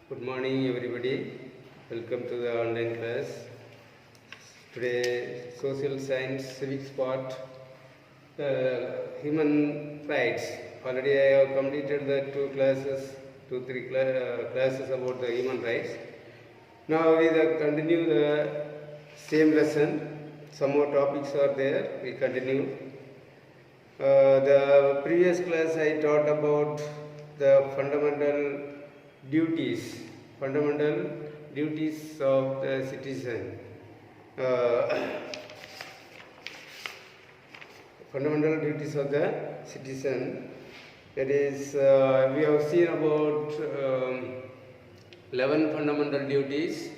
Good morning everybody. Welcome to the online class. Today social science civics part, human rights. Already I have completed the three classes about the human rights. Now we will continue the same lesson. Some more topics are there. We continue. The previous class I taught about the fundamental duties of the citizen. Fundamental duties of the citizen. That is, we have seen about 11 fundamental duties.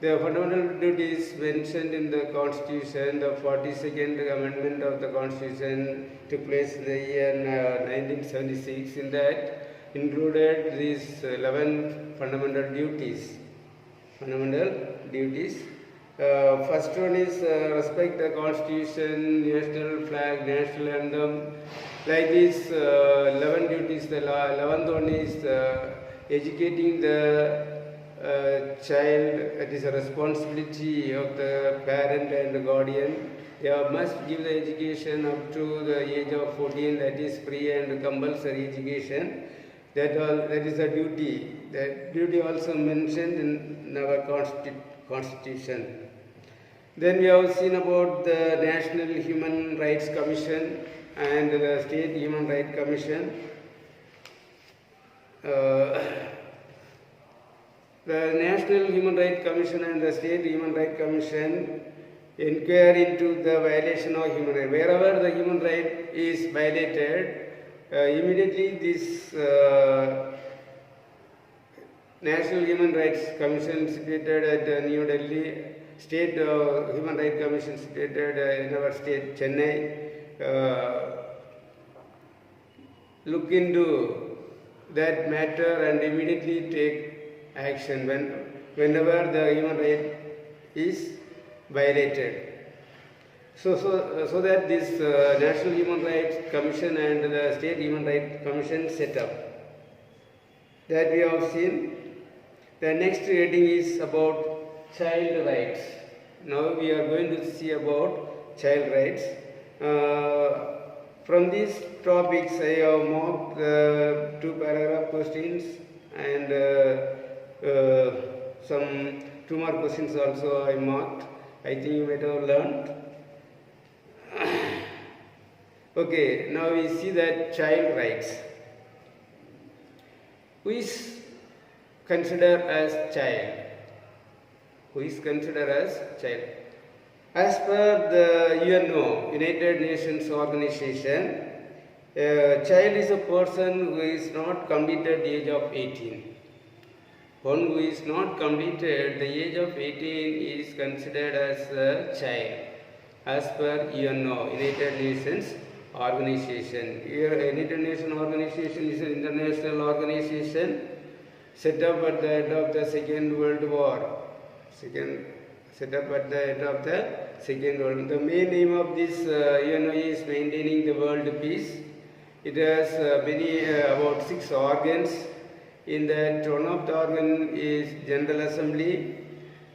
The fundamental duties mentioned in the Constitution, the 42nd Amendment of the Constitution took place in the year 1976. In that included these 11 fundamental duties. First one is respect the Constitution, national flag, national anthem. Like these 11 duties, the 11th one is educating the child. It is a responsibility of the parent and the guardian. They must give the education up to the age of 14, that is free and compulsory education. That is a duty. That duty also mentioned in our Constitution. Then we have seen about the National Human Rights Commission and the State Human Rights Commission. The National Human Rights Commission and the State Human Rights Commission inquire into the violation of human rights. Wherever the human right is violated, immediately this National Human Rights Commission situated at New Delhi, State Human Rights Commission situated in our state, Chennai, look into that matter and immediately take action whenever the human right is violated. So that this National Human Rights Commission and the State Human Rights Commission set up. That we have seen. The next heading is about child rights. Now we are going to see about child rights. From these topics I have marked 2 paragraph questions and some 2 more questions also I marked. I think you might have learned. Okay, now we see that child rights. Who is considered as child? Who is considered as child? As per the UNO, United Nations Organization, a child is a person who is not completed the age of 18. One who is not completed the age of 18 is considered as a child, as per UNO, United Nations Organization. United Nations Organization is an international organization set up at the end of the Second World War. The main aim of this UNO is maintaining the world peace. It has about 6 organs. In that, one of the organ is General Assembly.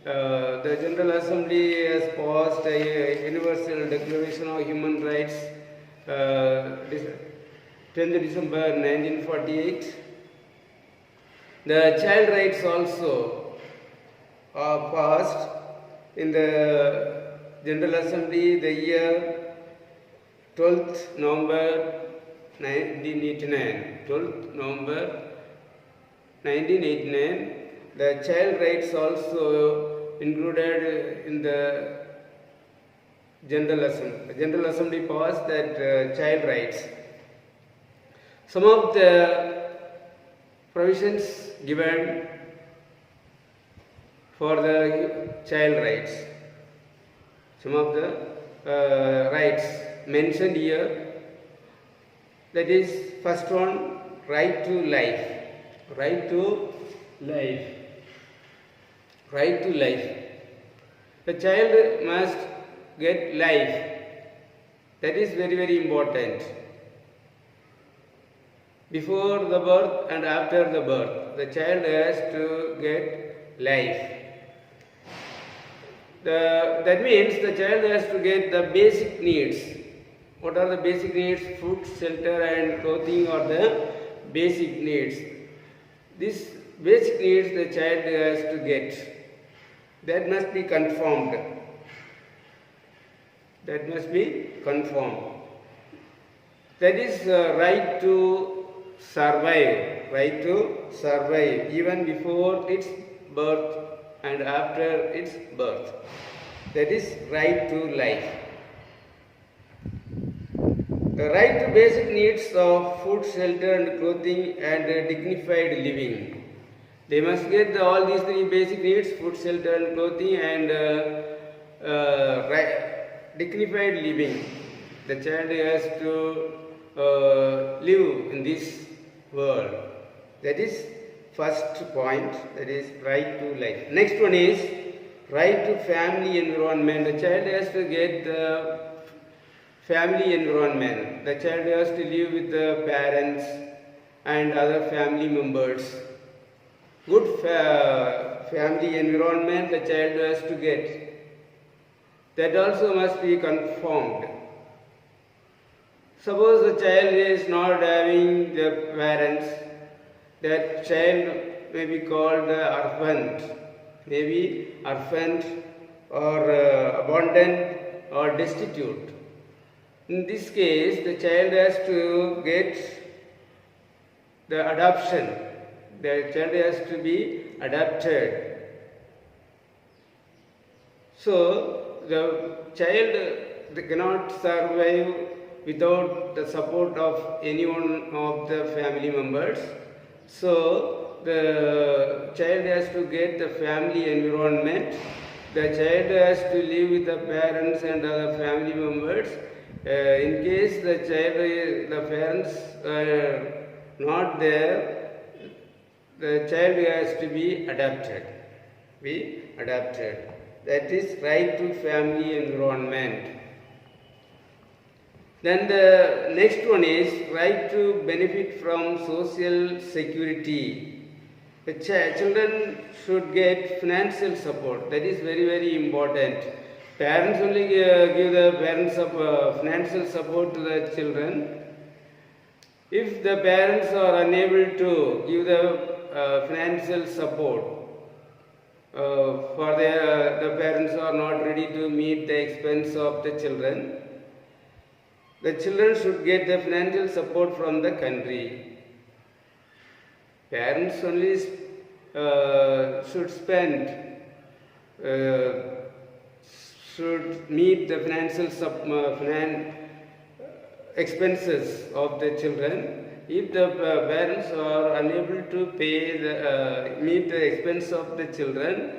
The General Assembly has passed a Universal Declaration of Human Rights 10th December 1948. The child rights also are passed in the General Assembly the year 12th November 1989. 12th November 1989. The child rights also included in the General Assembly. The General Assembly passed that child rights. Some of the provisions given for the child rights. Some of the rights mentioned here. That is, first one, right to life. Right to life. Right to life. The child must get life. That is very, very important. before the birth and after the birth. The child has to get life. That means the child has to get the basic needs. What are the basic needs? Food, shelter and clothing are the basic needs. These basic needs the child has to get. That must be confirmed. That must be confirmed. That is right to survive. Right to survive even before its birth and after its birth. That is right to life. The right to basic needs of food, shelter and clothing and dignified living. They must get all these three basic needs: food, shelter and clothing and dignified living. The child has to live in this world. That is first point, that is right to life. Next one is right to family environment. The child has to get the family environment. The child has to live with the parents and other family members. Good family environment the child has to get. That also must be confirmed. Suppose the child is not having the parents, that child may be called orphaned, maybe orphaned or abandoned or destitute. In this case, the child has to get the adoption. The child has to be adopted. So, the child cannot survive without the support of any one of the family members. So, the child has to get the family environment. The child has to live with the parents and other family members. In case the parents are not there, the child has to be adopted. That is right to family environment. Then the next one is right to benefit from social security. The children should get financial support. That is very, very important. Parents only give the financial support to the children. If the parents are unable to give the financial support, for the parents are not ready to meet the expense of the children should get the financial support from the country. Parents only should meet the financial expenses of the children. If the parents are unable to meet the expense of the children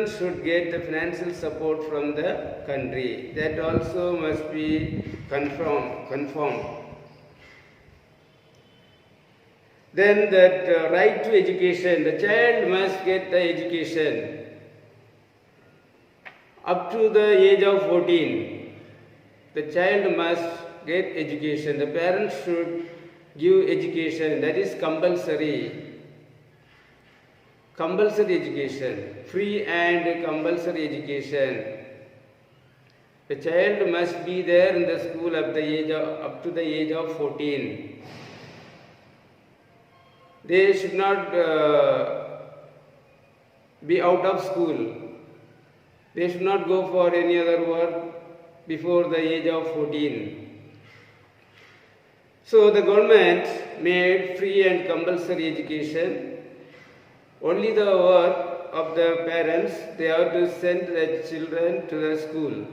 should get the financial support from the country. That also must be confirmed. Then that right to education. The child must get the education up to the age of 14. The child must get education. The parents should give education. That is compulsory. Compulsory education, free and compulsory education. The child must be there in the school up to the age of 14. They should not be out of school. They should not go for any other work before the age of 14. So the government made free and compulsory education. Only the work of the parents, they have to send the children to the school.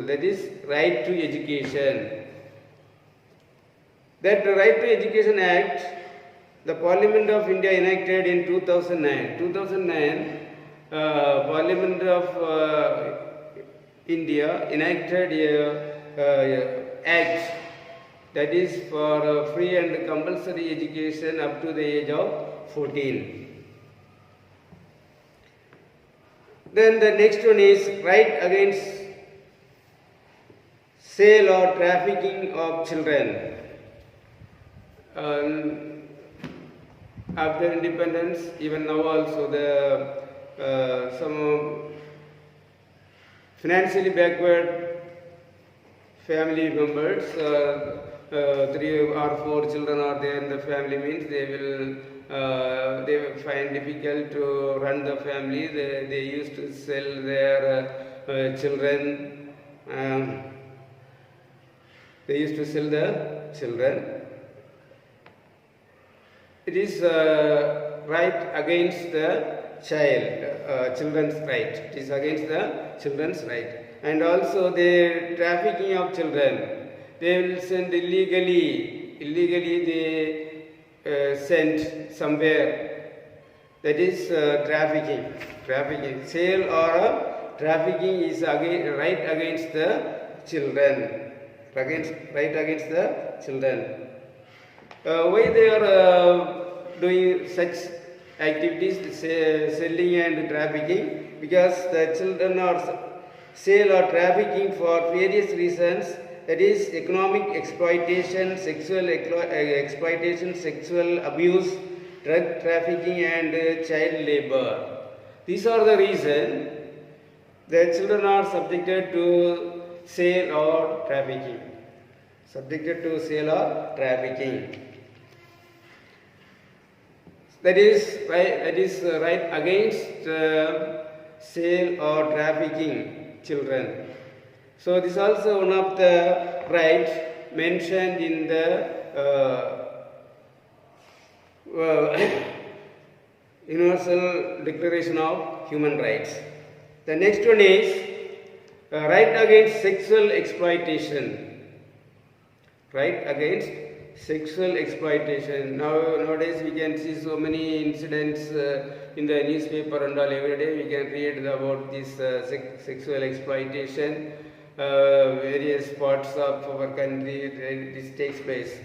That is right to education. That Right to Education Act, the Parliament of India enacted in 2009. 2009, Parliament of India enacted a act that is for free and compulsory education up to the age of 14. Then the next one is right against sale or trafficking of children. after independence, even now also the some financially backward family members, 3 or 4 children are there in the family, means they will find difficult to run the family. They used to sell their children. They used to sell the children. It is right against the children's right. It is against the children's right. And also the trafficking of children. They will send illegally they send somewhere. That is trafficking. Sale or trafficking is right against the children. Right against the children. Why they are doing such activities, selling and trafficking? Because the children are sale or trafficking for various reasons, that is economic exploitation, sexual exploitation, sexual abuse, drug trafficking and child labor. These are the reasons the children are subjected to sale or trafficking. That is right against sale or trafficking children. So this is also one of the rights mentioned in the Universal Declaration of Human Rights. The next one is right against sexual exploitation. Right against sexual exploitation. Nowadays we can see so many incidents in the newspaper and all. Every day we can read about this sexual exploitation. Various parts of our country this takes place.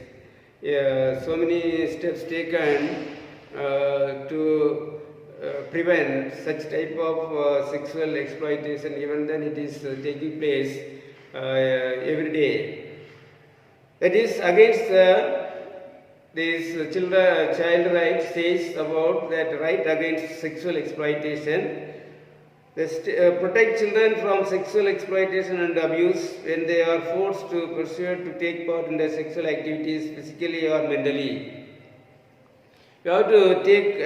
So many steps taken to prevent such type of sexual exploitation. Even then it is taking place every day. That is against this child rights says about that right against sexual exploitation. Protect children from sexual exploitation and abuse when they are forced to persuade to take part in their sexual activities physically or mentally. You have to take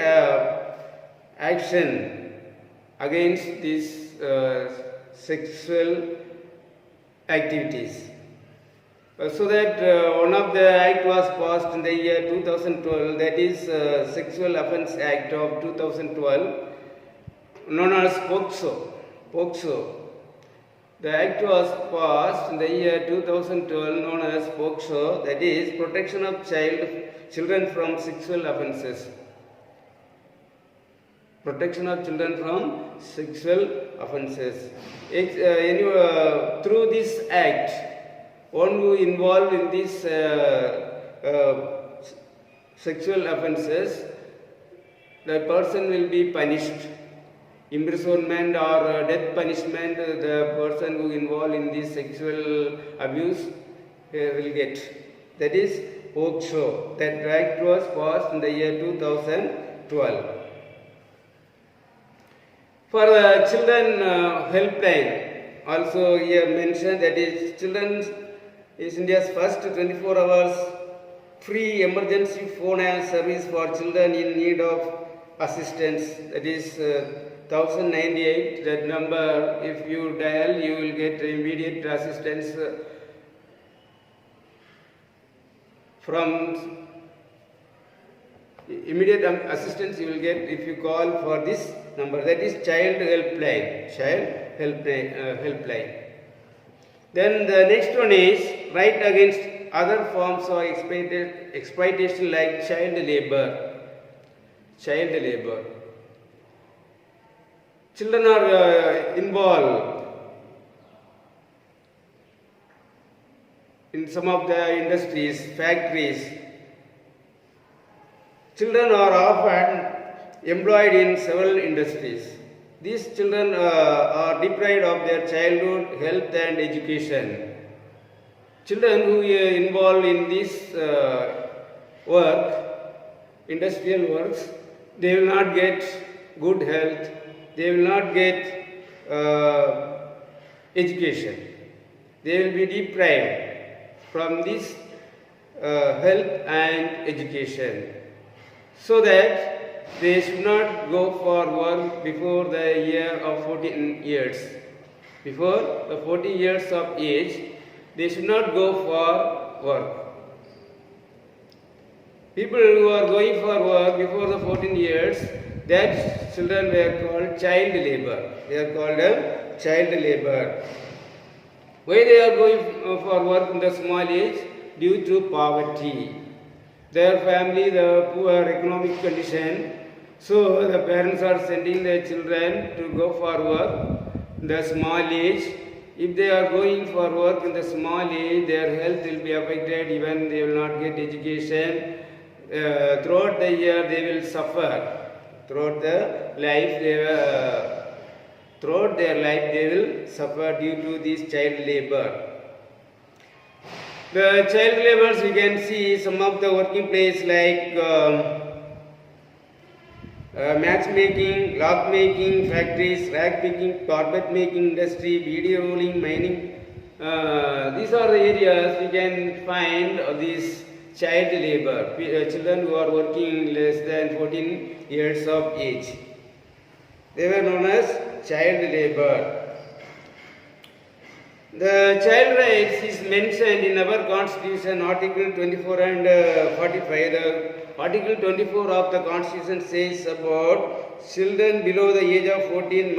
action against these sexual activities. So that one of the act was passed in the year 2012, that is Sexual Offence Act of 2012, known as POCSO. The act was passed in the year 2012, known as POCSO, that is Protection of Children from Sexual Offences. Protection of children from sexual offences. Through this act, one who involved in these sexual offences, the person will be punished. Imprisonment or death punishment, the person who involved in this sexual abuse will get. That is POCSO. That act was passed in the year 2012. For the children helpline, also here mentioned, that is children is India's first 24 hours free emergency phone service for children in need of assistance. That is 1098. That number, if you dial, you will get immediate assistance you will get if you call for this number. That is child helpline. Then the next one is right against other forms of exploitation like child labor. Children are involved in some of the industries, factories. Children are often employed in several industries. These children are deprived of their childhood, health and education. Children who are involved in this work, industrial works, they will not get good health, they will not get education. They will be deprived from this health and education, so that they should not go for work before the year of 14 years. Before the 40 years of age, they should not go for work. People who are going for work before the 14 years, that children were called child labor. They are called child labor. Why they are going for work in the small age? Due to poverty. Their family, the poor economic condition, so the parents are sending their children to go for work in the small age. If they are going for work in the small age, their health will be affected, even they will not get education. Throughout the year they will suffer. Throughout their life they will suffer due to this child labor. The child laborers, we can see some of the working place like matchmaking, lock making factories, rag picking, carpet making industry, video rolling, mining. These are the areas we can find this child labor, children who are working less than 14 years of age. They were known as child labor. The child rights is mentioned in our constitution, Article 24 and 45. The Article 24 of the constitution says about children below the age of 14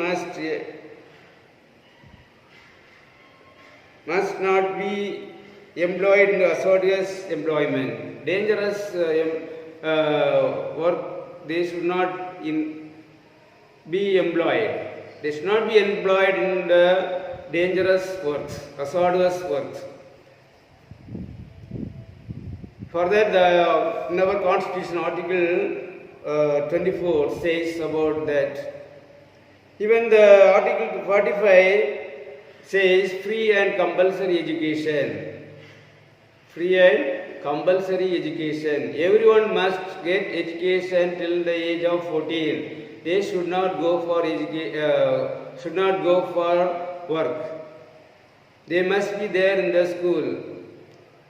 must not be employed in hazardous employment. Dangerous work, they should not be employed. They should not be employed in the dangerous works, hazardous works. For that, in our constitution, Article 24 says about that. Even the Article 45 says free and compulsory education. Free and compulsory education. Everyone must get education till the age of 14. They should not go for work. They must be there in the school.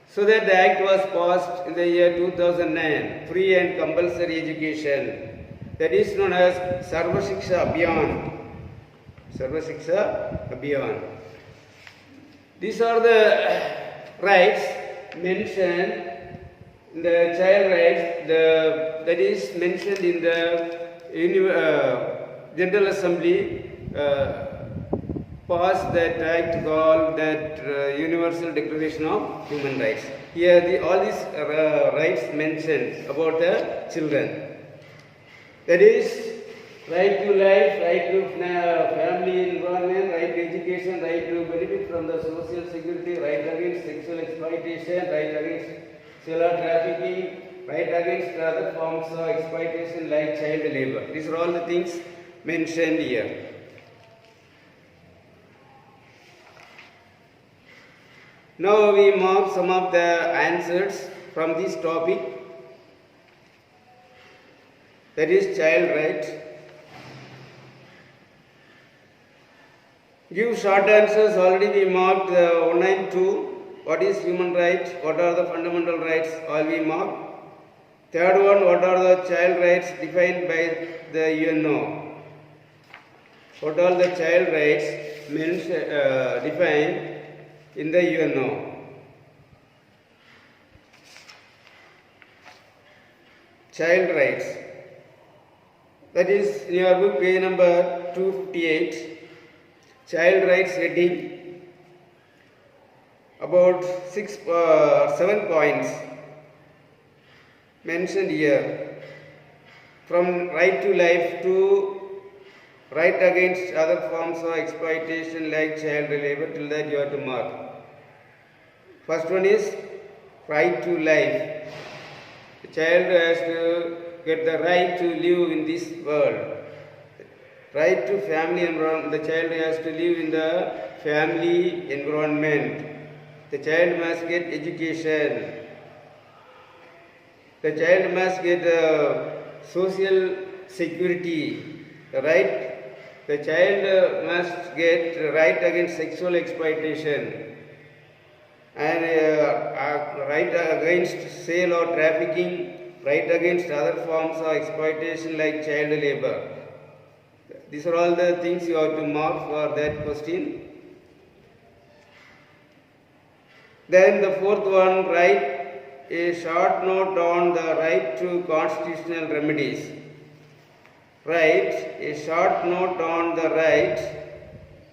So that the act was passed in the year 2009, free and compulsory education. That is known as Sarva Shiksha Abhiyan. Sarva Shiksha Abhiyan. These are the rights mentioned in the child rights, that is mentioned in the General Assembly passed that act called that Universal Declaration of Human Rights. Here all these rights mentioned about the children. That is right to life, right to family environment, right to education, right to benefit from the social security, right against sexual exploitation, right against seller trafficking, right against other forms of exploitation like child labor. These are all the things mentioned here. Now we mark some of the answers from this topic, that is child rights. Give short answers. Already we marked 192. What is human rights? What are the fundamental rights? All we marked. Third one, what are the child rights defined by the UNO? What are the child rights defined in the UNO? Child rights. That is in your book, page number 258. Child rights heading. About 7 points mentioned here. From right to life to right against other forms of exploitation like child labor, till that you have to mark. First one is right to life. The child has to get the right to live in this world. Right to family environment. The child has to live in the family environment. The child must get education. The child must get social security, right? The child must get right against sexual exploitation and right against sale or trafficking, right against other forms of exploitation like child labor. These are all the things you have to mark for that question. Then the fourth one, write a short note on the right to constitutional remedies. Write a short note on the right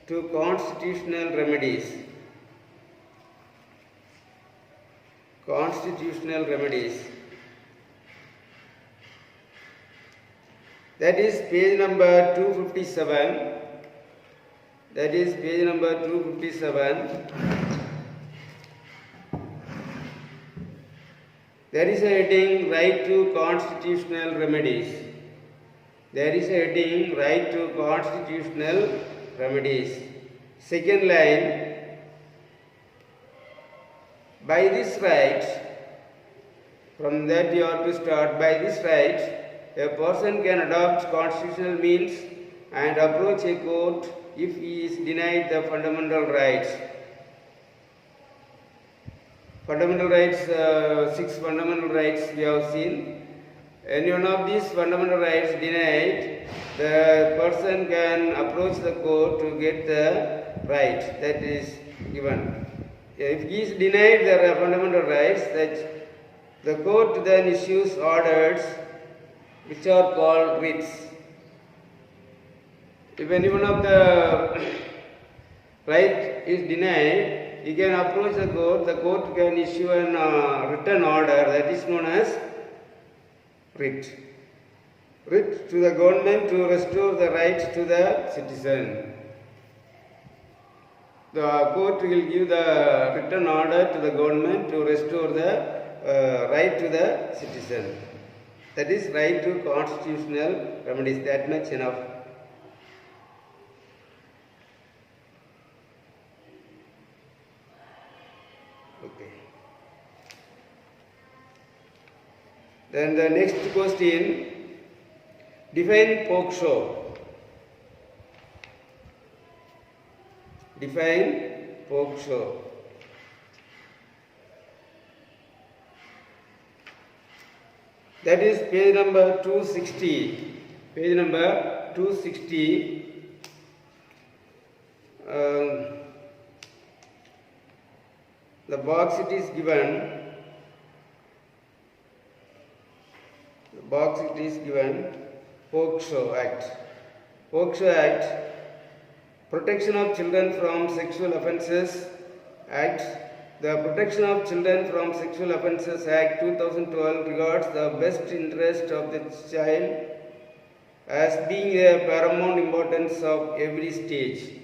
to constitutional remedies. Constitutional remedies. That is page number 257. That is page number 257. There is a heading, right to constitutional remedies. There is a heading, right to constitutional remedies. Second line, by this right, from that you have to start, by this right, a person can adopt constitutional means and approach a court if he is denied the fundamental rights. Fundamental rights, 6 fundamental rights we have seen. Any one of these fundamental rights denied, the person can approach the court to get the right that is given. If he is denied the fundamental rights, that the court then issues orders which are called writs. If any one of the right is denied, he can approach the court can issue a written order that is known as writ. Writ to the government to restore the rights to the citizen. The court will give the written order to the government to restore the right to the citizen. That is right to constitutional remedies. That much enough. Okay. Then the next question, define POCSO. Define POCSO. That is page number 260. Page number 260. The box it is given. The box it is given. POCSO Act. POCSO Act. Protection of Children from Sexual Offences Act. The Protection of Children from Sexual Offences Act 2012 regards the best interest of the child as being a paramount importance of every stage.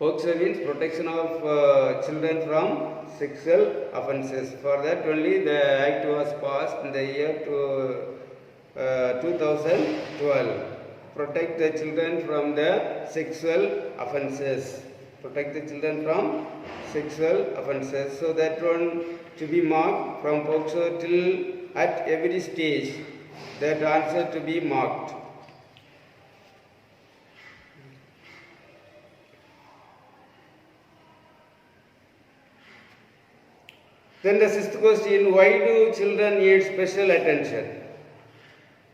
POCSO means protection of children from sexual offences. For that only the act was passed in the year 2012. Protect the children from the sexual offences. Protect the children from sexual offences. So that one to be marked from POCSO till at every stage. That answer to be marked. Then the sixth question, why do children need special attention?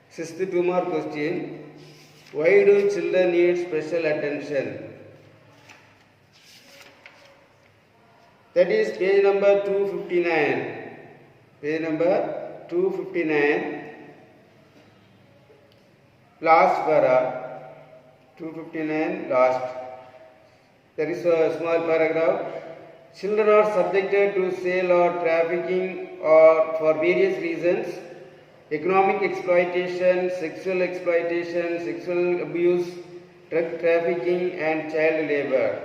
Sixth 2-mark question, why do children need special attention? That is page number 259. Page number 259. Last para. 259 last. There is a small paragraph. Children are subjected to sale or trafficking or for various reasons. Economic exploitation, sexual abuse, drug trafficking and child labor.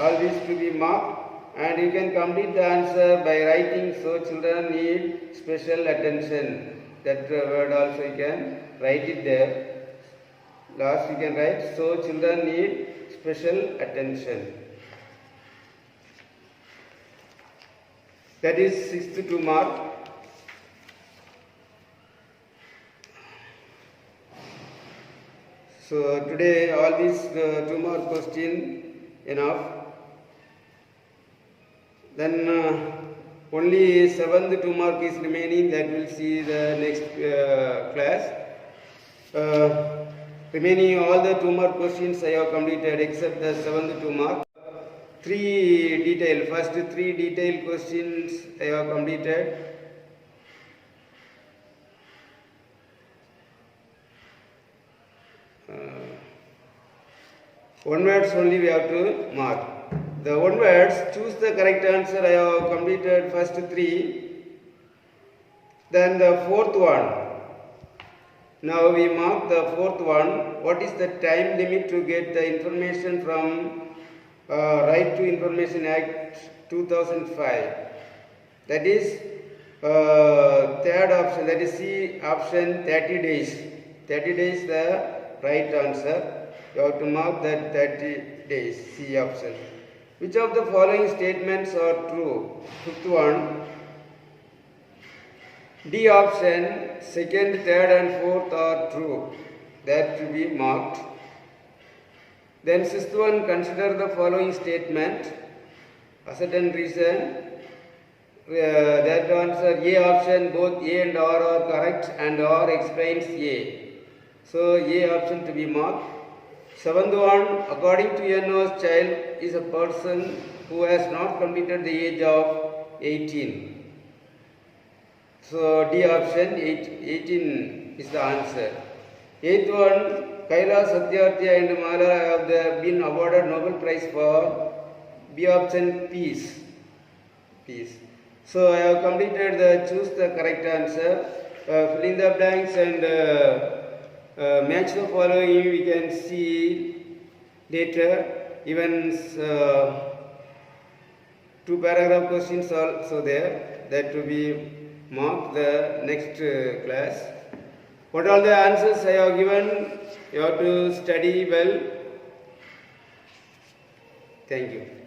All these to be marked, and you can complete the answer by writing, so children need special attention. That word also you can write it there. Last you can write, so children need special attention. That is sixth 2 mark. So today all these 2 mark question enough. Then only 7th 2 mark is remaining, that will see the next class. Remaining all the 2 mark questions I have completed except the 7th 2 mark. First 3 detailed questions I have completed. One words only we have to mark. The one words, choose the correct answer. I have completed first 3. Then the 4th one. Now we mark the 4th one. What is the time limit to get the information from Right to Information Act 2005? That is third option, that is C option, 30 days. 30 days the right answer. You have to mark that 30 days, C option. Which of the following statements are true? 5th one. D option, 2nd, 3rd and 4th are true. That to be marked. Then 6th one, consider the following statement. Ascertain reason. That answer, A option, both A and R are correct and R explains A. So A option to be marked. 7th one, according to NO's, child is a person who has not completed the age of 18. So D option, 18 is the answer. 8th one, Kaila, Satyarthya and Mala have been awarded Nobel Prize for B option, peace. So I have completed choose the correct answer. Fill in the blanks and match the following. We can see later. Even 2 paragraph questions are also there, that to be marked the next class. What all the answers I have given, you have to study well. Thank you.